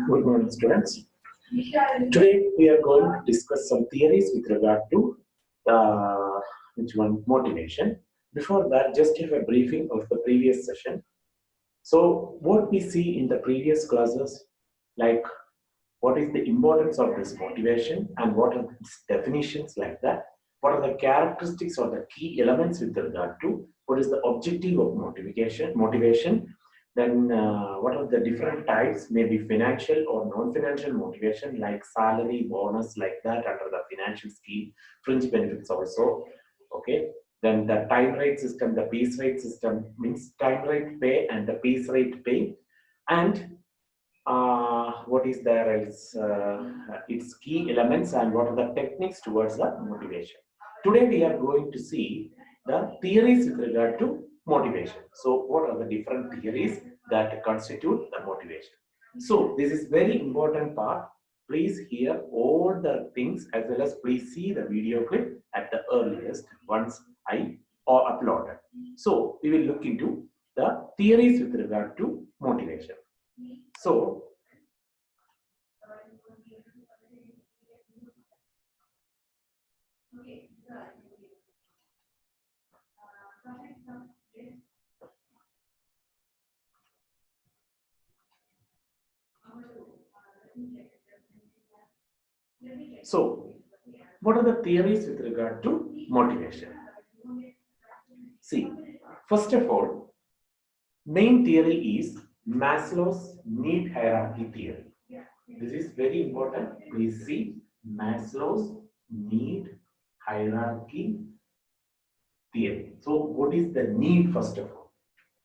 Good morning, students. Today we are going to discuss some theories with regard to motivation. Before that, just give a briefing of the previous session. So, what we see in the previous classes, like what is the importance of this motivation and what are its definitions like that? What are the characteristics or the key elements with regard to what is the objective of motivation, then what are the different types, maybe financial or non-financial motivation like salary, bonus, like that under the financial scheme, fringe benefits also. Okay. Then the time rate system, the piece rate system means time rate pay and the piece rate pay. And what is there is its key elements and what are the techniques towards the motivation. Today we are going to see the theories with regard to motivation. So what are the different theories that constitute the motivation? So this is very important part. Please hear all the things as well as please see the video clip at the earliest once I upload it. So we will look into the theories with regard to motivation. So, what are the theories with regard to motivation? See, first of all, main theory is Maslow's need hierarchy theory. This is very important. Please see Maslow's need hierarchy theory. So, what is the need first of all?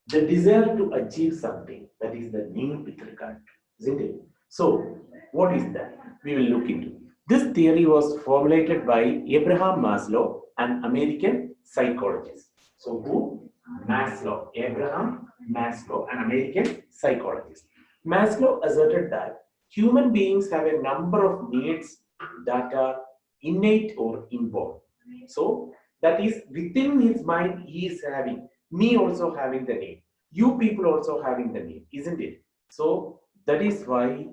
The desire to achieve something, that is the need with regard to, isn't it? So, what is that? We will look into. This theory was formulated by Abraham Maslow, an American psychologist. So, who? Maslow. Abraham Maslow, an American psychologist. Maslow asserted that human beings have a number of needs that are innate or inborn. So, that is within his mind, he is having, me also having the need, you people also having the need, isn't it? So, that is why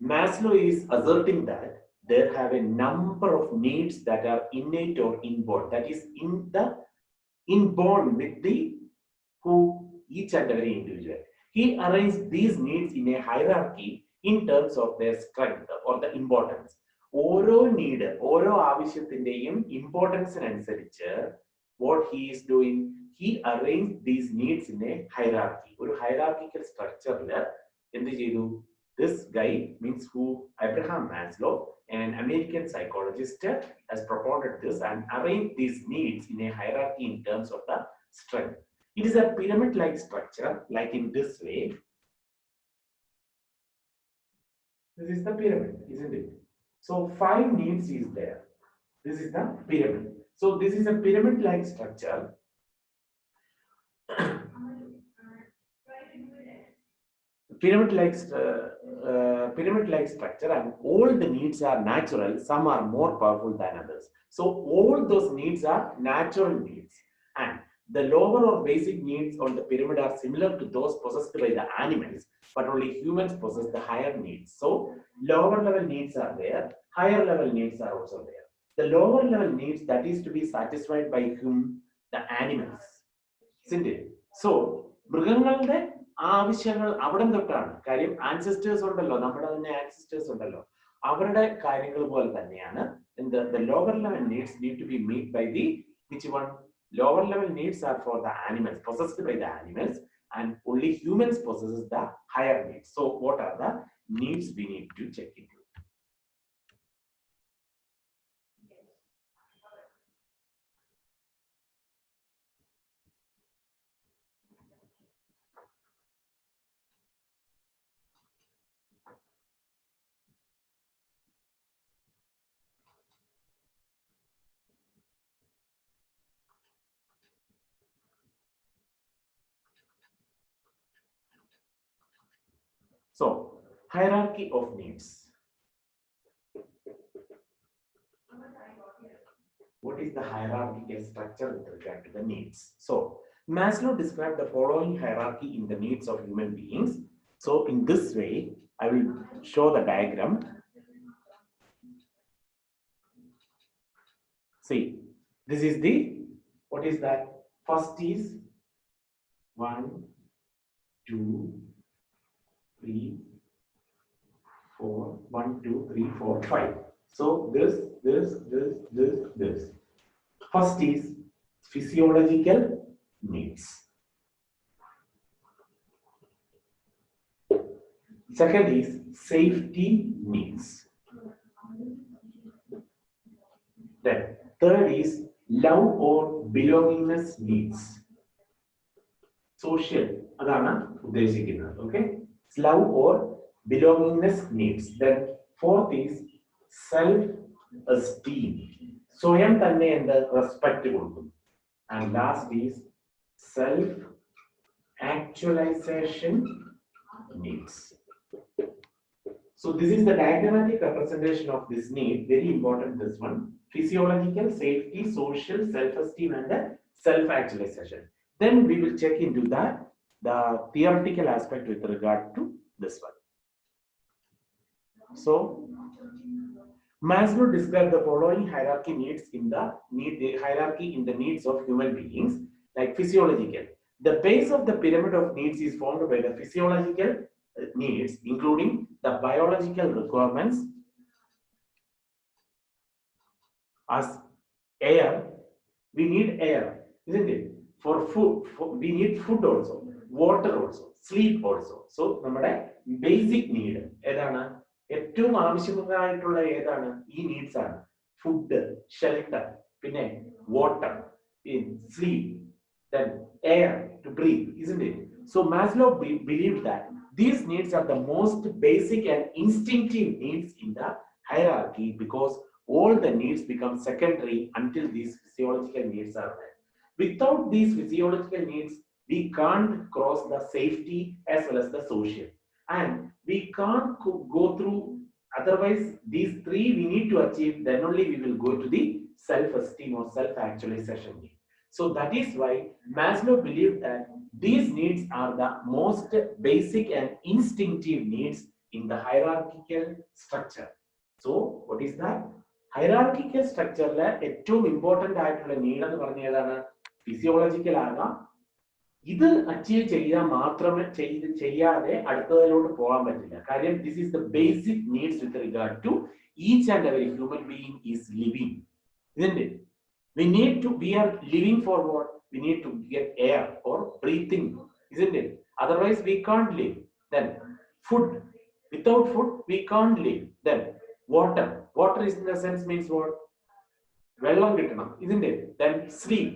Maslow is asserting that there have a number of needs that are innate or inborn, that is inborn with the who each and every individual. He arranged these needs in a hierarchy in terms of their strength or the importance. ഓരോ need, ഓരോ ആവശ്യത്തിന്റെയും ഇമ്പോർട്ടൻസിനനുസരിച്ച് what he is doing, he arranged these needs in a hierarchy. ഒരു hierarchical structure-ൽ എന്ത് ചെയ്തു? This guy means who? Abraham Maslow, an American psychologist, has proposed this and arranged these needs in a hierarchy in terms of the strength. It is a pyramid-like structure, like in this way. This is the pyramid, isn't it? So 5 needs is there. This is the pyramid. So this is a pyramid-like structure. Pyramid-like structure, and all the needs are natural. Some are more powerful than others. So all those needs are natural needs, and the lower or basic needs on the pyramid are similar to those possessed by the animals, but only humans possess the higher needs. So lower level needs are there, higher level needs are also there. The lower level needs that is to be satisfied by whom? The animals, isn't it? So മൃഗങ്ങളുടെ ആവശ്യങ്ങൾ അവിടെ തൊട്ടാണ്. കാര്യം ancestors ഉണ്ടല്ലോ, നമ്മുടെ തന്നെ ancestors ഉണ്ടല്ലോ, അവരുടെ കാര്യങ്ങൾ പോലെ തന്നെയാണ്. The lower level needs need to be met by the which one? Lower level needs are for the animals, possessed by the animals, and only humans possesses the higher needs. So what are the needs we need to check into? So, hierarchy of needs. What is the hierarchical structure with regard to the needs? So, Maslow described the following hierarchy in the needs of human beings. So in this way, I will show the diagram. See, this is the, what is that? First is 1, 2, 3, 4, 1, 2, 3, 4, 5. So this. First is physiological needs. Second is safety needs. Then third is love or belongingness needs. Social, okay? Love or belongingness needs. Then fourth is self-esteem. സ്വയം തന്നെ എന്ത് respect കൊടുക്കും. And last is self-actualization needs. So this is the diagrammatic representation of this need. Very important, this one. Physiological, safety, social, self-esteem, and the self-actualization. Then we will check into the theoretical aspect with regard to this one. So Maslow described the following hierarchy needs in the hierarchy in the needs of human beings, like physiological. The base of the pyramid of needs is formed by the physiological needs, including the biological requirements as air. We need air, isn't it? For food, we need food also, water also, sleep also. So, നമ്മുടെ basic need ഏതാണ്? ഏറ്റവും ആവശ്യമായിട്ടുള്ള ഏതാണ്? ഈ needs ആണ്. Food, shelter, പിന്നെ water, sleep, then air to breathe, isn't it? So Maslow believed that these needs are the most basic and instinctive needs in the hierarchy, because all the needs become secondary until these physiological needs are met. Without these physiological needs, we can't cross the safety as well as the social. And we can't go through, otherwise these three we need to achieve, then only we will go to the self-esteem or self-actualization need. So that is why Maslow believed that these needs are the most basic and instinctive needs in the hierarchical structure. So what is that? Hierarchical structure le ഏറ്റവും important ആയിട്ടുള്ള need എന്ന് പറഞ്ഞാൽ ഏതാണ്? Physiological ആകാം. ഇത് achieve ചെയ്യാൻ മാത്രമേ ചെയ്യാതെ അടുത്തതിലോട്ട് പോകാൻ പറ്റില്ല. കാര്യം this is the basic needs with regard to each and every human being is living, isn't it? We are living for what? We need to get air or breathing, isn't it? Otherwise we can't live. Then food, without food we can't live. Then water is in the sense means what? Vellam kittanam, isn't it? Then sleep.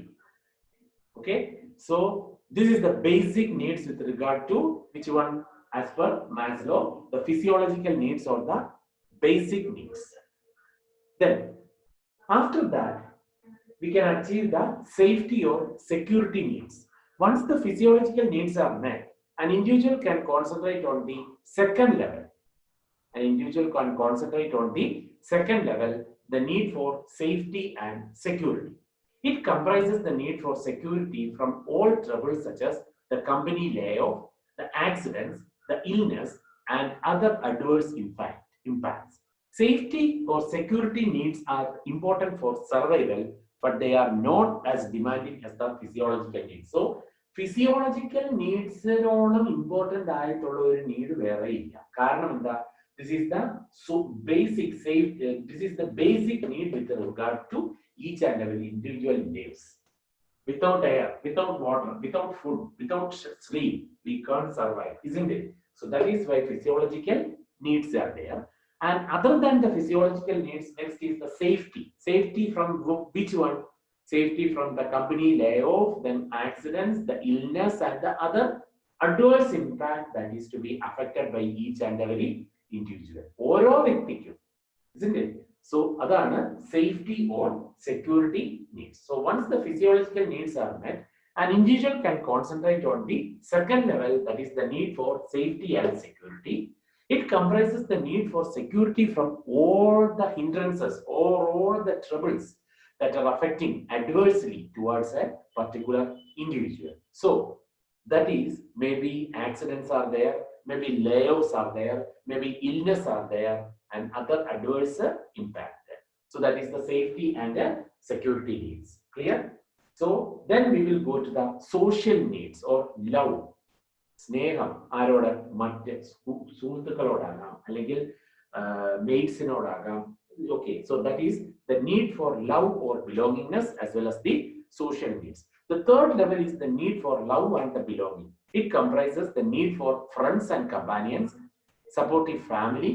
Okay, so this is the basic needs with regard to which one? As per Maslow, the physiological needs or the basic needs. Then after that we can achieve the safety or security needs. Once the physiological needs are met, an individual can concentrate on the second level. An individual can concentrate on the second level, the need for safety and security. It comprises the need for security from all troubles such as the company layoff, the accidents, the illness, and other adverse impacts. Safety or security needs are important for survival, but they are not as demanding as the physiological needs. So, physiological needs are important ആയിട്ടുള്ള ഒരു need വേറെ ഇല്ല. കാരണം എന്താ? This is the basic safety. This is the basic need with regard to each and every individual lives. Without air, without water, without food, without sleep, we can't survive, isn't it? So that is why physiological needs are there. And other than the physiological needs, next is the safety. Safety from which one? Safety from the company layoff, then accidents, the illness, and the other adverse impact that is to be affected by each and every individual. ഓരോ വ്യക്തിക്കും, isn't it? So adana safety or security needs. So once the physiological needs are met, an individual can concentrate on the second level, that is the need for safety and security. It comprises the need for security from all the hindrances or all the troubles that are affecting adversely towards a particular individual. So that is, maybe accidents are there, maybe layoffs are there, maybe illness are there, and other adverse impact there. So that is the safety and security needs. Clear? So then we will go to the social needs or love. സ്നേഹം ആരോട്? മറ്റ് സുഹൃത്തുക്കളോടാകാം, അല്ലെങ്കിൽ മെയ്ഡ്സിനോടാകാം. Okay, so that is the need for love or belongingness as well as the social needs. The third level is the need for love and the belonging. It comprises the need for friends and companions, supportive family,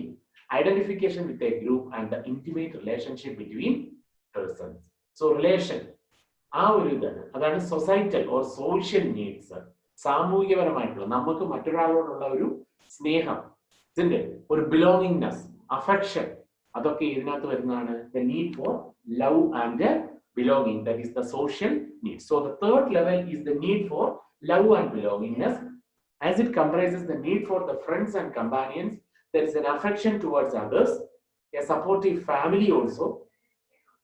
identification with a group, and the intimate relationship between persons. So relation, ആ ഒരു ഇതാണ്, അതാണ് societal or social needs. സാമൂഹികപരമായിട്ടുള്ള നമുക്ക് മറ്റൊരാളോടുള്ള ഒരു സ്നേഹം, ഇതിന്റെ ഒരു belongingness, affection, അതൊക്കെ ഇതിനകത്ത് വരുന്നതാണ് the need for love and belonging. That is the social need. So the third level is the need for love and belongingness. As it comprises the need for the friends and companions, there is an affection towards others, a supportive family also,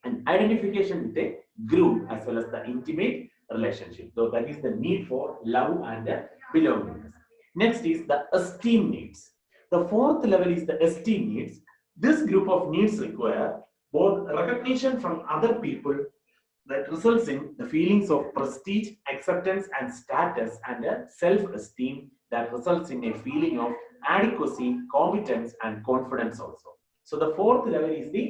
and identification with a group as well as the intimate relationship. So that is the need for love and belongingness. Next is the esteem needs. The fourth level is the esteem needs. This group of needs require both recognition from other people that results in the feelings of prestige, acceptance, and status, and self-esteem that results in a feeling of adequacy, competence, and confidence also. So the fourth level is the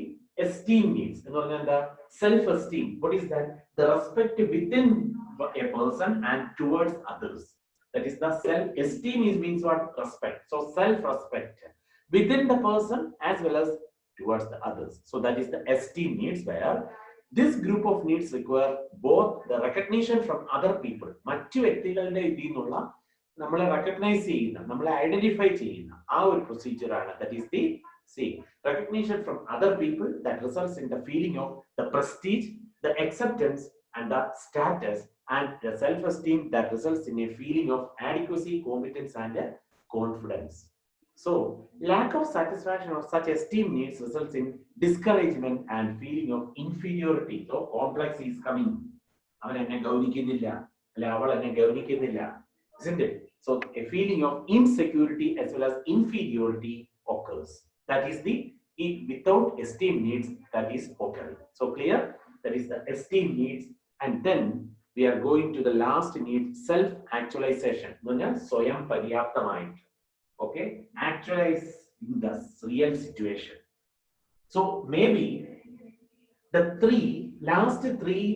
esteem needs. The self-esteem. What is that? The respect within a person and towards others. That is the self-esteem means what? Respect. So self-respect within the person as well as towards the others. So that is the esteem needs, where this group of needs require both the recognition from other people. മറ്റു വ്യക്തികളുടെ ഇതിൽ നിന്നുള്ള നമ്മളെ recognise ചെയ്യുന്ന, നമ്മളെ identify ചെയ്യുന്ന ആ ഒരു പ്രൊസീജിയർ ആണ്. That is the recognition from other people that results in the feeling of the prestige, the acceptance, and the status, and the self-esteem that results in a feeling of adequacy, competence, and confidence. So lack of satisfaction of such esteem needs results in discouragement and feeling of inferiority. So complex is coming. അവൻ എന്നെ ഗൗനിക്കുന്നില്ല, അല്ല അവൾ എന്നെ ഗൗനിക്കുന്നില്ല, isn't it? So a feeling of insecurity as well as inferiority occurs. That is the without esteem needs that is occurring. So clear? That is the esteem needs. And then we are going to the last need, self-actualization. സ്വയം പര്യാപ്തമായിട്ട്. Okay, actualize in the real situation. So maybe the last three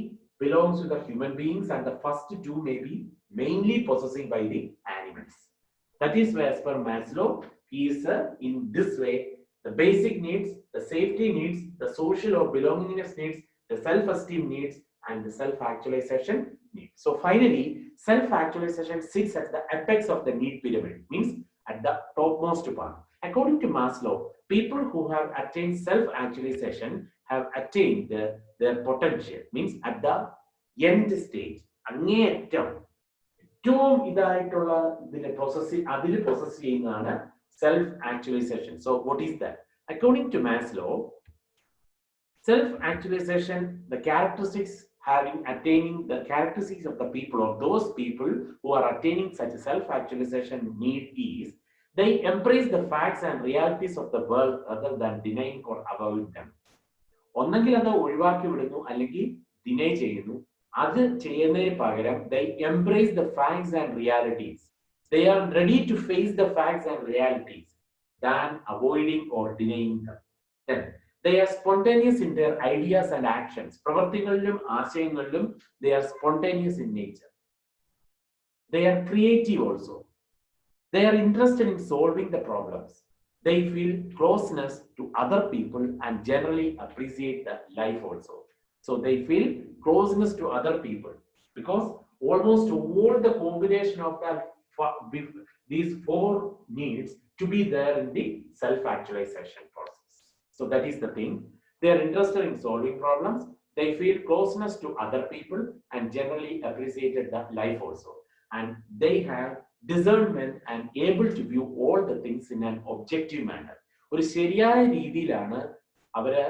belongs to the human beings, and the first two may be mainly possessed by the animals. That is where, as per Maslow, he is in this way: the basic needs, the safety needs, the social or belongingness needs, the self-esteem needs, and the self-actualization needs. So finally, self-actualization sits at the apex of the need pyramid, means at the topmost part. According to Maslow, people who have attained self-actualization have attained their potential, means at the end stage. അങ്ങേയറ്റം ഏറ്റവും ഇതായിട്ടുള്ള ഇതിനെ process ചെയ്യുന്നതാണ് self-actualization. So what is that? According to Maslow, self-actualization, the characteristics of the people, or those people who are attaining such a self-actualization need is they embrace the facts and realities of the world rather than denying or avoiding them. ഒന്നെങ്കിൽ അത് ഒഴിവാക്കി വിടുന്നു, അല്ലെങ്കിൽ deny ചെയ്യുന്നു. അത് ചെയ്യുന്നതിന് പകരം they embrace the facts and realities. They are ready to face the facts and realities than avoiding or denying them. Then they are spontaneous in their ideas and actions. പ്രവർത്തികളിലും ആശയങ്ങളിലും they are spontaneous in nature. They are creative also. They are interested in solving the problems. They feel closeness to other people and generally appreciate the life also. So they feel closeness to other people because almost all the combination of these four needs to be there in the self-actualization process. So that is the thing. They are interested in solving problems. They feel closeness to other people and generally appreciated the life also. And they have discernment and able to view all the things in an objective manner. ഒരു ശരിയായ രീതിയിലാണ് അവര്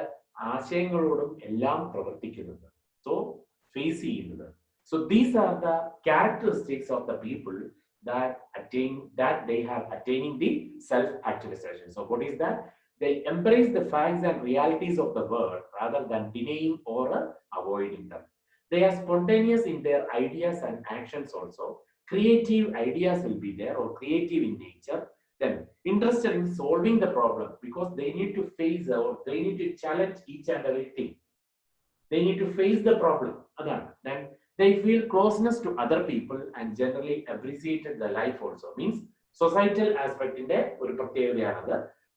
ആശയങ്ങളോടും എല്ലാം പ്രവർത്തിക്കുന്നത്, so face ചെയ്യുന്നത്. So these are the characteristics of the people that they have attaining the self-actualization. So what is that? They embrace the facts and realities of the world rather than denying or avoiding them. They are spontaneous in their ideas and actions also. Creative ideas will be there or creative in nature. Then interested in solving the problem because they need to face or they need to challenge each and everything. They need to face the problem. Then they feel closeness to other people and generally appreciated the life also. Means societal aspect in there,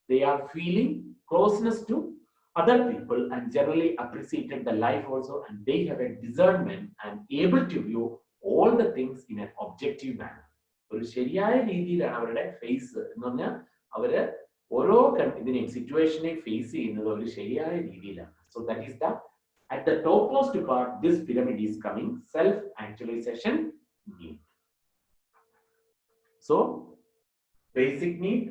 they are feeling closeness to other people and generally appreciated the life also, and they have a discernment and able to view all the things in an objective manner. ഒരു ശരിയായ രീതിയിലാണ് അവരുടെ face എന്ന് പറഞ്ഞാൽ അവര് ഓരോ ഇതിനെ സിറ്റുവേഷനെ face ചെയ്യുന്നത് ഒരു ശരിയായ രീതിയിലാണ്. So that is the at the topmost part, this pyramid is coming self-actualization need. So basic need,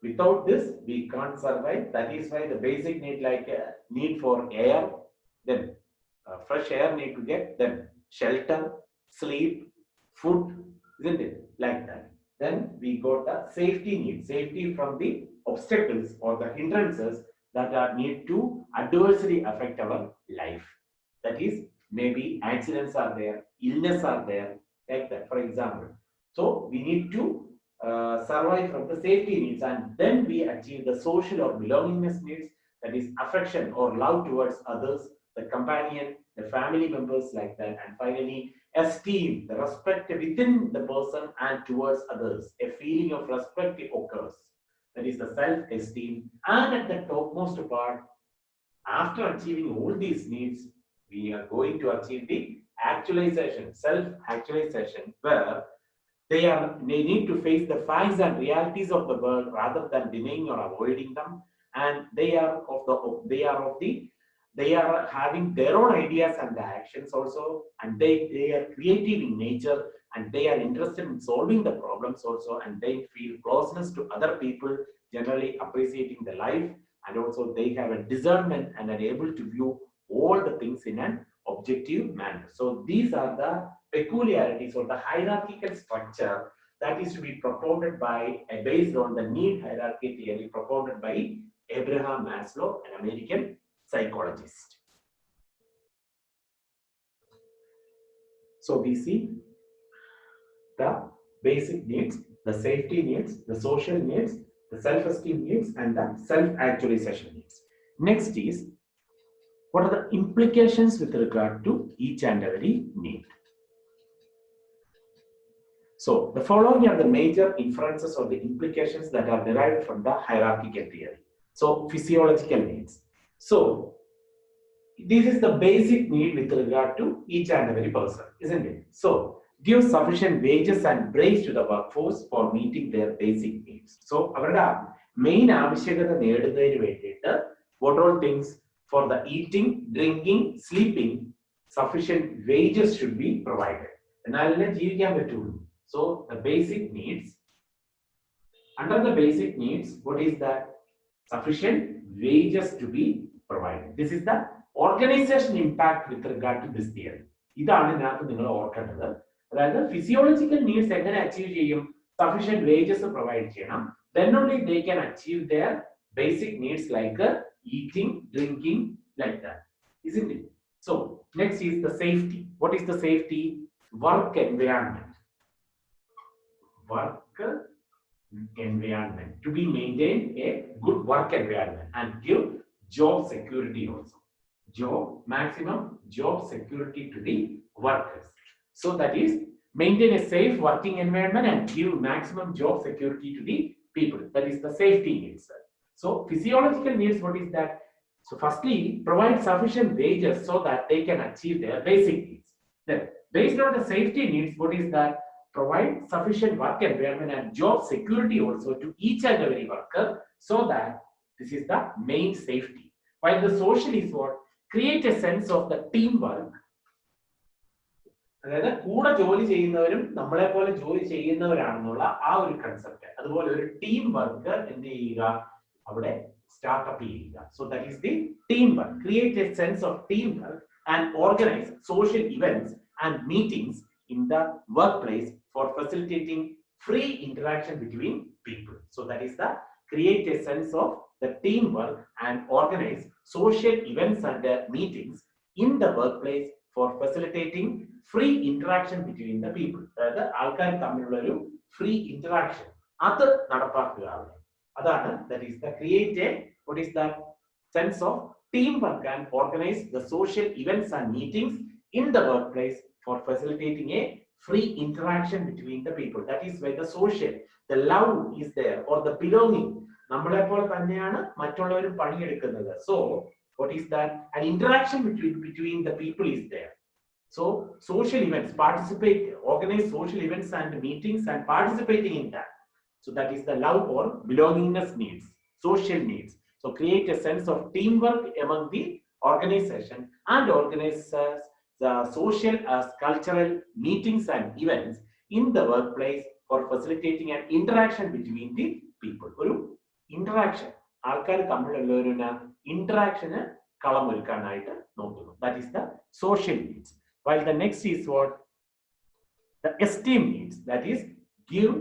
without this we can't survive. That is why the basic need like need for air, then fresh air need to get, then shelter, sleep, food, isn't it? Like that. Then we got the safety need, safety from the obstacles or the hindrances that are need to adversely affect our life. That is, maybe accidents are there, illness are there, like that, for example. So we need to survive from the safety needs, and then we achieve the social or belongingness needs, that is affection or love towards others, the companion, the family members, like that. And finally, esteem, the respect within the person and towards others. A feeling of respect occurs. That is the self-esteem. And at the topmost part, after achieving all these needs, we are going to achieve the actualization, self-actualization, where they need to face the facts and realities of the world rather than denying or avoiding them. And they are having their own ideas and the actions also, and they are creative in nature, and they are interested in solving the problems also, and they feel closeness to other people, generally appreciating the life, and also they have a discernment and are able to view all the things in an objective manner. So these are the peculiarities or the hierarchical structure that is to be propounded by based on the need hierarchy theory propounded by Abraham Maslow, an American psychologist. So we see the basic needs, the safety needs, the social needs, the self-esteem needs, and the self-actualization needs. Next is, what are the implications with regard to each and every need? So the following are the major inferences or the implications that are derived from the hierarchical theory. So physiological needs. So this is the basic need with regard to each and every person, isn't it? So give sufficient wages and breaks to the workforce for meeting their basic needs. So our main avashyakata nedunnathinu vendittu what all things for the eating, drinking, sleeping, sufficient wages should be provided. എന്നാലേ ജീവിക്കാൻ പറ്റുള്ളൂ. So the basic needs, under the basic needs, what is that? Sufficient wages to be provided. This is the organization impact with regard to this theory. ഇതാണ് ഇതിനകത്ത് നിങ്ങൾ ഓർക്കേണ്ടത്. അതായത് physiological needs എങ്ങനെ achieve ചെയ്യും? Sufficient wages പ്രൊവൈഡ് ചെയ്യണം. Then only they can achieve their basic needs like eating, drinking, like that, isn't it? So next is the safety. What is the safety? Work environment. Work environment to be maintained a good work environment and give job security also. Maximum job security to the workers. So that is, maintain a safe working environment and give maximum job security to the people. That is the safety needs. So physiological needs, what is that? So firstly, provide sufficient wages so that they can achieve their basic needs. Then based on the safety needs, what is that? Provide sufficient work environment and job security also to each and every worker, so that this is the main safety. While the social is what? Create a sense of the teamwork. അതായത് കൂടെ ജോലി ചെയ്യുന്നവരും നമ്മളെ പോലെ ജോലി ചെയ്യുന്നവരാണെന്നുള്ള ആ ഒരു concept, അതുപോലെ ഒരു ടീം വർക്ക് എന്ത് ചെയ്യുക അവിടെ സ്റ്റാർട്ടപ്പ് ചെയ്യുക. So that is the team work. Create A sense of team work and organise social events and meetings in the workplace for facilitating free interaction between people. So that is the create a sense of the teamwork and organize social events and meetings in the workplace for facilitating free interaction between the people. അതായത് ആൾക്കാർ തമ്മിലുള്ള ഒരു free interaction അത് നടപ്പാക്കുക അവിടെ. അതാണ് that is the create a what is that sense of teamwork and organize the social events and meetings in the workplace for facilitating a free interaction between the people. That is where the social, the love is there or the belonging. നമ്മളെ പോലെ തന്നെയാണ് മറ്റുള്ളവരും പണിയെടുക്കുന്നത്. So what is that? An interaction between the people is there. So social events, participate, organize social events and meetings and participating in that. So that is the love or belongingness needs, social needs. So create a sense of teamwork among the organization and organize the social as cultural meetings and events in the workplace for facilitating an interaction between the people. ഒരു interaction, ആൾക്കാർ തമ്മിലുള്ള ഒരു interaction കളമൊരുക്കാനായിട്ട് നോക്കുന്നു. That is the social needs. While the next is what? The esteem needs. That is give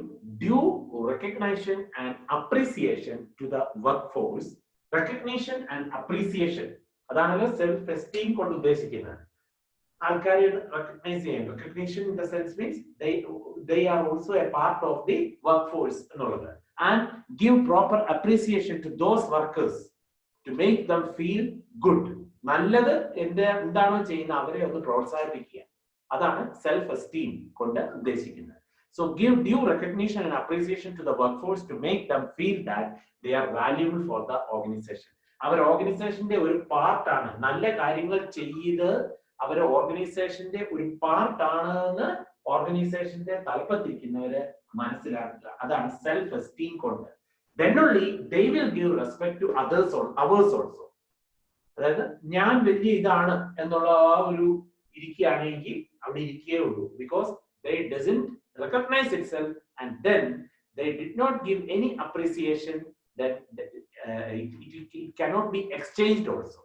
due recognition and appreciation to the workforce. Recognition and appreciation. അതാണല്ലോ self esteem കൊണ്ട് ഉദ്ദേശിക്കുന്നത്. ആൾക്കാരെ recognize ചെയ്യാൻ. Recognition in the sense means they are also a part of the workforce എന്നുള്ളത്. And give proper appreciation to those workers to make them feel good. നല്ലത് എന്താണോ ചെയ്യുന്നത് അവരെ ഒന്ന് പ്രോത്സാഹിപ്പിക്കുക. അതാണ് സെൽഫ് എസ്റ്റീം കൊണ്ട് ഉദ്ദേശിക്കുന്നത്. So give due recognition and appreciation to the workforce to make them feel that they are valuable for the organization. അവർ ഓർഗനൈസേഷന്റെ ഒരു പാർട്ടാണ്. നല്ല കാര്യങ്ങൾ ചെയ്ത് അവർ ഓർഗനൈസേഷന്റെ ഒരു പാർട്ടാണെന്ന് ഓർഗനൈസേഷന്റെ തലപ്പത്തിരിക്കുന്നവര് മനസ്സിലാക്കുക. അതാണ് സെൽഫ് എസ്റ്റീം കൊണ്ട്. Then only they will give respect to others also. അതായത് ഞാൻ വലിയ ഇതാണ് എന്നുള്ള ആ ഒരു ഇരിക്കുകയാണെങ്കിൽ അവിടെ ഇരിക്കേ ഉള്ളൂ. Because they doesn't recognize itself and then they did not give any appreciation that it cannot be exchanged also.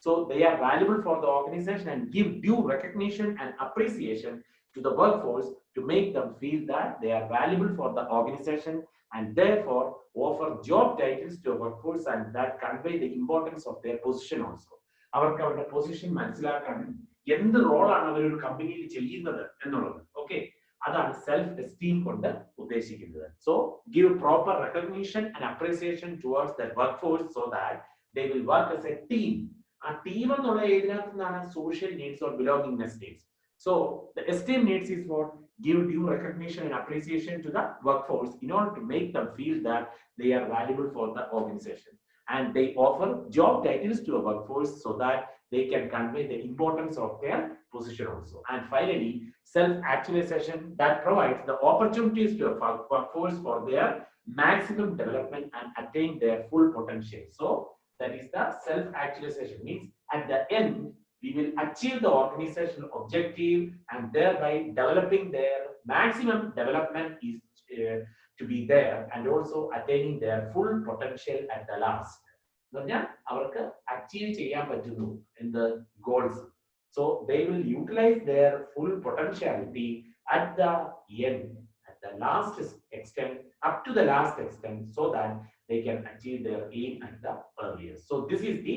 So they are valuable for the organization and give due recognition and appreciation to the workforce to make them feel that they are valuable for the organization and therefore offer job titles to a workforce and that convey the importance of their position also. അവർക്ക് അവരുടെ position മനസ്സിലാക്കാനും എന്ത് റോളാണ് അവർ ഒരു കമ്പനിയിൽ ചെയ്യുന്നത് എന്നുള്ളത്. Okay, അതാണ് സെൽഫ് എസ്റ്റീം കൊണ്ട് ഉദ്ദേശിക്കുന്നത്. So give proper recognition and appreciation towards the workforce so that they will work as A team. ആ ടീം എന്നുള്ള ഏതിനകത്ത് നിന്നാണ് social needs or belongingness needs. So the esteem needs is what? Give due recognition and appreciation to the workforce in order to make them feel that they are valuable for the organization. And they offer job titles to a workforce so that they can convey the importance of their position also. And finally, self-actualization that provides the opportunities to a workforce for their maximum development and attain their full potential. So that is the self-actualization. Means at the end, we will achieve the organizational objective and thereby developing their maximum development is to be there and also attaining their full potential at the last. അവർക്ക് achieve ചെയ്യാൻ പറ്റുന്നു in the goals. So they will utilize their full potentiality at the end, at the last extent, up to the last extent, so that they can achieve their aim at the earliest. So this is the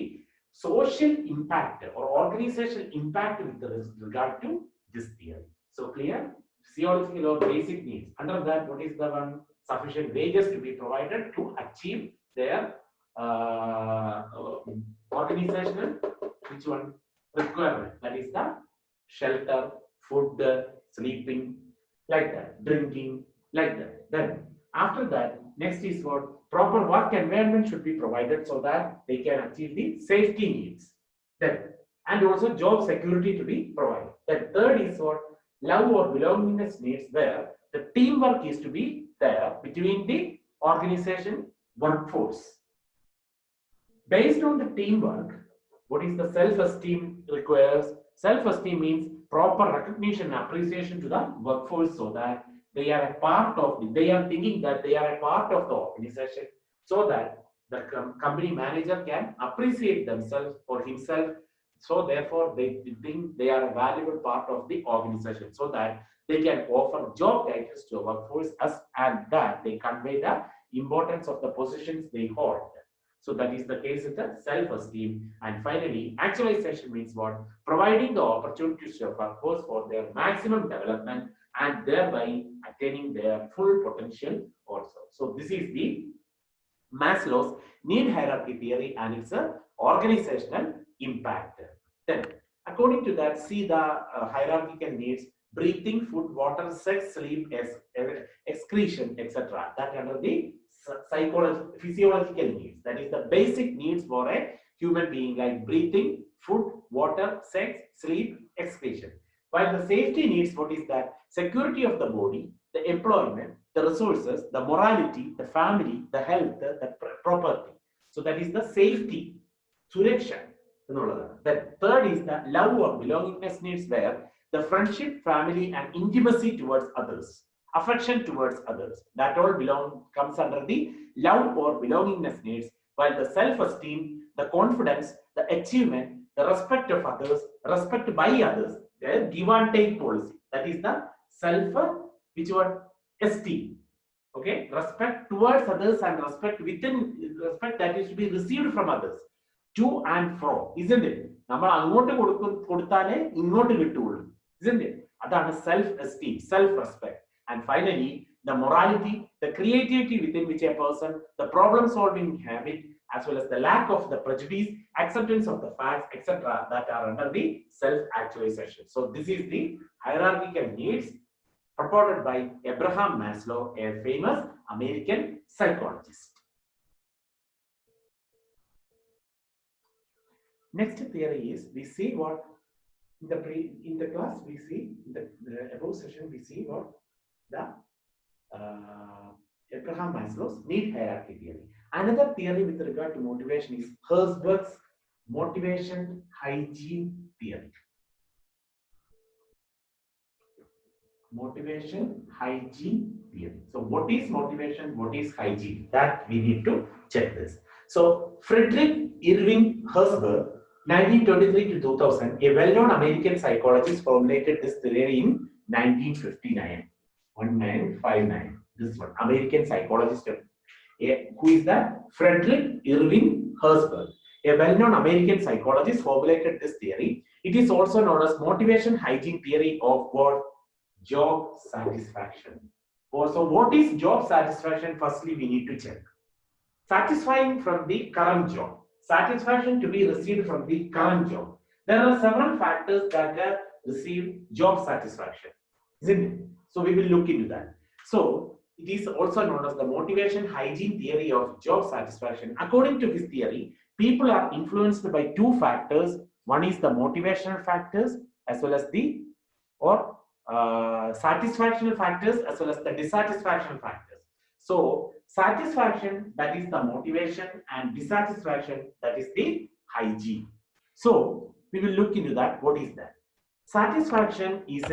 social impact or organizational impact with regard to this theory. So clear? Physiological or basic needs. Under that, what is the one? Sufficient wages to be provided to achieve their organizational which one requirement? That is the shelter, food, sleeping, like that, drinking, like that. Then after that, next is what? Proper work environment should be provided so that they can achieve the safety needs. Then, and also job security to be provided. Then third is what? Love or belongingness needs, where the teamwork is to be there between the organization workforce. Based on the teamwork, what is the self-esteem requires? Self-esteem means proper recognition and appreciation to the workforce so that they are a part of the, they are thinking that they are a part of the organization so that the company manager can appreciate themselves or himself. So therefore they think they are a valuable part of the organization so that They can offer job titles to a workforce and that they convey the importance of the positions they hold. So that is the case with the self-esteem. And finally, actualization means what? Providing the opportunities to a workforce for their maximum development and thereby attaining their full potential also. So this is the Maslow's need hierarchy theory and its organizational impact. Then, according to that, see the hierarchical needs: breathing, food, water, sex, sleep, excretion, etc. That under the physiological needs. That is the basic needs for a human being, like breathing, food, water, sex, sleep, excretion. While the safety needs, what is that? Security of the body, the employment, the resources, the morality, the family, the health, the property. So that is the safety, suraksha. The third is the love or belongingness needs, where the friendship, family, and intimacy towards others, affection towards others, that all comes under the love or belongingness needs. While the self-esteem, the confidence, the achievement, the respect of others, respect by others, the give and take policy. That is the self, which one? Esteem. Okay, respect towards others and respect within respect that is to be received from others. To and from, isn't it? നമ്മൾ അങ്ങോട്ട് കൊടുത്താലേ ഇങ്ങോട്ട് കിട്ടുള്ളൂ, isn't it? അതാണ് self-esteem, self-respect. And finally, the morality, the creativity within which a person, the problem-solving habit, as well as the lack of the prejudice, acceptance of the facts, etc., that are under the self-actualization. So this is the hierarchical needs purported by Abraham Maslow, a famous American psychologist. Next theory is, we see what in the class we see in the above session we see what the Abraham Maslow's need hierarchy theory. Another theory with regard to motivation is Herzberg's motivation hygiene theory. Motivation hygiene theory. So what is motivation? What is hygiene? That we need to check this. So Friedrich Irving Herzberg, 1923 to 2000, a well-known American psychologist, formulated this theory in 1959. 1959. This one, American psychologist. Who is that? Friedrich Irving Herzberg, a well-known American psychologist, formulated this theory. It is also known as motivation hygiene theory of what? Job satisfaction. So what is job satisfaction? Firstly, we need to check. Satisfying from the current job. Satisfaction to be received from the current job. There are several factors that receive job satisfaction, isn't it? So we will look into that. So it is also known as the motivation hygiene theory of job satisfaction. According to this theory, people are influenced by two factors. One is the motivational factors as well as the satisfaction factors as well as the dissatisfaction factors. So satisfaction, that is the motivation, and dissatisfaction, that is the hygiene. So we will look into that. What is that? Satisfaction is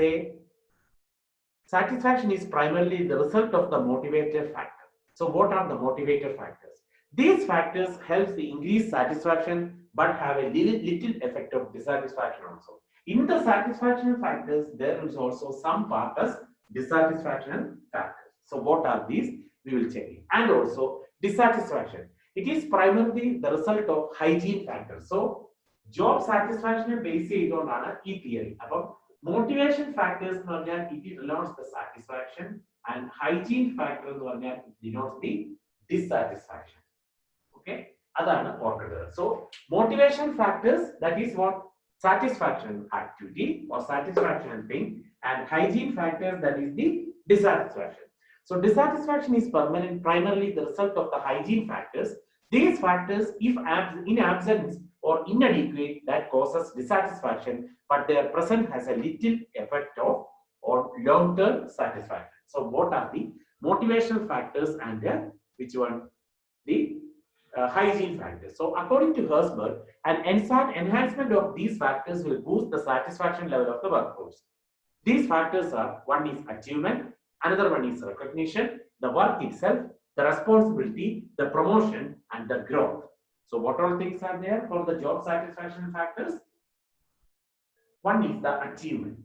primarily the result of the motivator factor. So what are the motivator factors? These factors help the increase satisfaction but have a little effect of dissatisfaction also. In the satisfaction factors, there is also some part as dissatisfaction factors. So what are these? We will check it. And also dissatisfaction. It is primarily the result of hygiene factors. So job satisfaction based on e theory. About motivation factors, it denotes the satisfaction, and hygiene factors denotes the dissatisfaction. Okay, so motivation factors, that is what? Satisfaction activity or satisfaction thing, and hygiene factors, that is the dissatisfaction. So dissatisfaction is primarily the result of the hygiene factors. These factors, if in absence or inadequate, that causes dissatisfaction, but their presence has a little effect of or long-term satisfaction. So what are the motivational factors and which one? The hygiene factors. So according to Herzberg, an enhancement of these factors will boost the satisfaction level of the workforce. These factors are: one is achievement, another one is recognition, the work itself, the responsibility, the promotion, and the growth. So what all things are there for the job satisfaction factors? One is the achievement.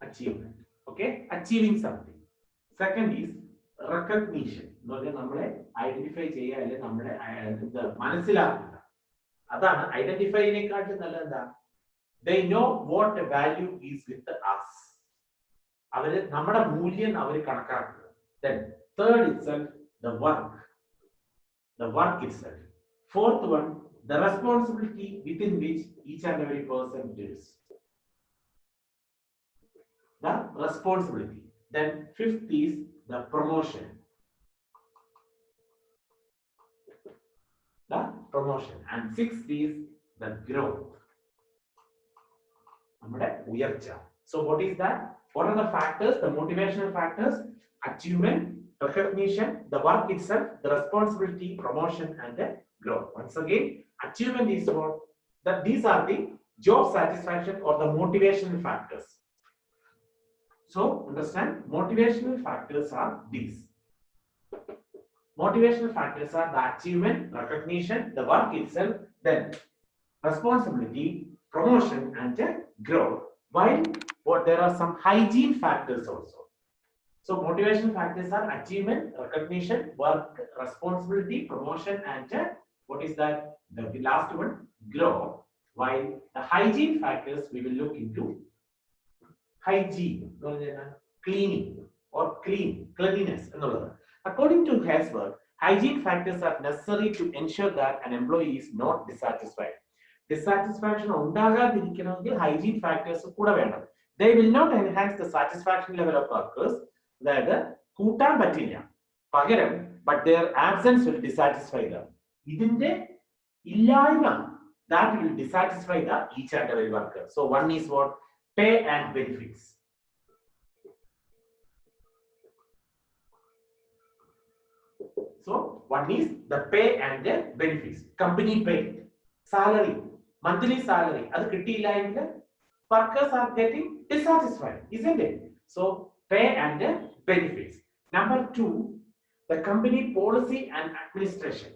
achievement. Okay, achieving something. Second is recognition. നമ്മളെ identify ചെയ്യുക അല്ലെങ്കിൽ നമ്മളെ മനസ്സിലാക്കുക. അതാണ് ഐഡന്റിഫൈനേക്കാട്ടും നല്ലത് എന്താ? They know what the value is with us. അവര് നമ്മുടെ മൂല്യം അവർ കണക്കാക്കുക. Then third itself, the work itself. Fourth one, the responsibility within which each and every person lives. The responsibility. Then fifth is the promotion. The promotion. And sixth is the growth. So what is that? What are the factors? The motivational factors: achievement, recognition, the work itself, the responsibility, promotion, and the growth. Once again, achievement is what? That these are the job satisfaction or the motivational factors. So understand, motivational factors are these. Motivational factors are the achievement, recognition, the work itself, then responsibility, promotion, and the growth. While there are some hygiene factors also. So motivational factors are achievement, recognition, work, responsibility, promotion, and what is that? The last one, growth. While the hygiene factors we will look into hygiene, cleaning or cleanliness. According to Herzberg, hygiene factors are necessary to ensure that an employee is not dissatisfied. Dissatisfaction ഉണ്ടാകാതിരിക്കണമെങ്കിൽ hygiene factors കൂടെ വേണം. They will not enhance the satisfaction level of workers. അതായത് കൂട്ടാൻ പറ്റില്ല, പകരം but their absence will dissatisfy them. ഇതിന്റെ ഇല്ലായ്മ that will dissatisfy the each and every worker. So one is what? Pay and benefits. So one is the pay and the benefits. Company pay, salary, monthly salary. Adu kittiyilla engil workers are getting dissatisfied, isn't it? So pay and the benefits. Number two, the company policy and administration.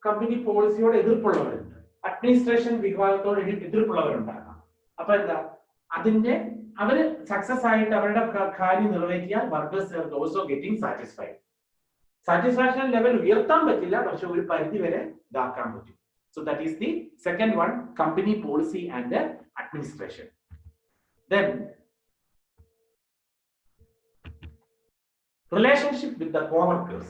Company പോളിസിയോട് എതിർപ്പുള്ളവരുണ്ട്, administration വിഭാഗത്തോട് എതിർപ്പുള്ളവരുണ്ടാകാം. അപ്പൊ എന്താ, അതിന്റെ അവര് success ആയിട്ട് അവരുടെ കാര്യം നിറവേറ്റിയാൽ workers are also getting satisfied. Satisfaction level ഉയർത്താൻ പറ്റില്ല, പക്ഷെ ഒരു പരിധി വരെ ഇതാക്കാൻ പറ്റും. So that is the second one, company policy and the administration. Then relationship with the co-workers.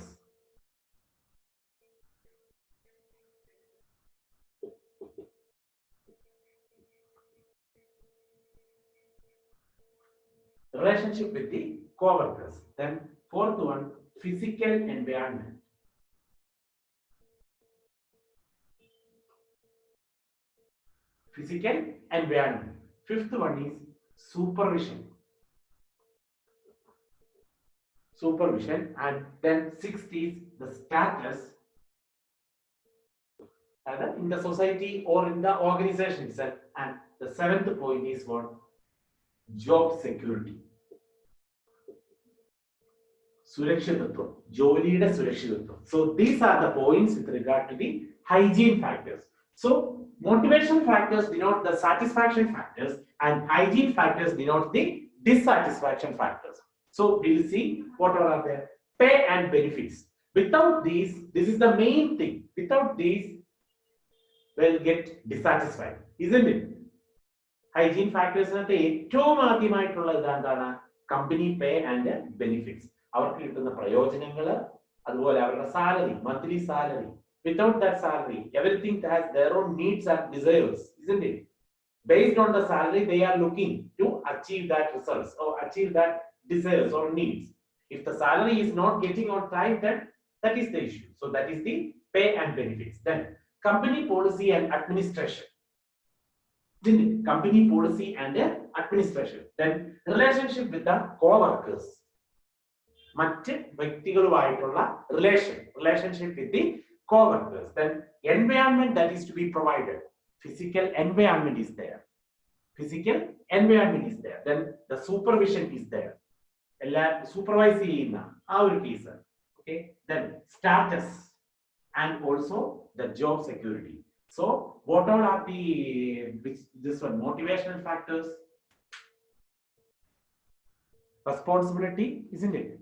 Relationship with the co-workers. Then fourth one, physical environment. Physical environment. Fifth one is supervision. And then sixth is the status in the society or in the organization itself. And the seventh point is what? Job security. സുരക്ഷിതത്വം, ജോലിയുടെ സുരക്ഷിതത്വം. So these are the points with regard to the hygiene factors. So motivational factors denote the satisfaction factors and hygiene factors denote the dissatisfaction factors. So we'll see what are there. Pay and benefits. Without these, this is the main thing. Without these, we'll get dissatisfied, isn't it? Hygiene factors ഏറ്റവും ആദ്യമായിട്ടുള്ളത് എന്താണ്? Company pay and benefits. അവർക്ക് കിട്ടുന്ന പ്രയോജനങ്ങൾ, അതുപോലെ അവരുടെ salary, monthly salary. Without that salary, everything has their own needs and desires, isn't it? Based on the salary, they are looking to achieve that results or achieve that desires or needs. If the salary is not getting on time, then that is the issue. So that is the pay and benefits. Then company policy and administration. Company policy and administration. Then relationship with the co-workers. മറ്റ് വ്യക്തികളുമായിട്ടുള്ള relationship with the co-workers. Then environment that is to be provided. Physical environment is there. Then the supervision is there. Supervise ചെയ്യുന്ന ആ ഒരു piece. Okay. Then status and also the job security. So what all are this one motivational factors? Responsibility, isn't it?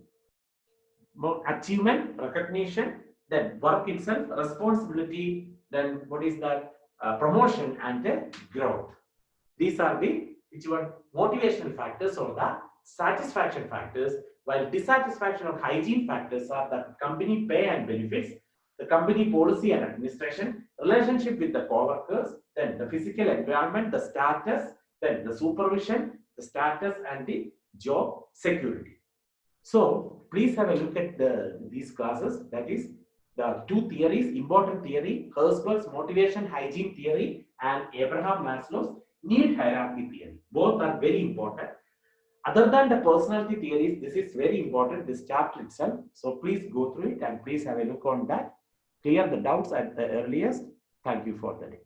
Achievement, recognition, then work itself, responsibility, then what is that? Promotion and growth. These are the which one motivational factors or the satisfaction factors, while dissatisfaction or hygiene factors are the company pay and benefits, the company policy and administration, relationship with the co-workers, then the physical environment, the status, then the supervision, the status and the job security. So please have a look at these classes, that is the two theories, important theory, Herzberg's motivation hygiene theory and Abraham Maslow's need hierarchy theory. Both are very important. Other than the personality theories, this is very important, this chapter itself. So please go through it and please have a look on that. Clear the doubts at the earliest. Thank you for the day.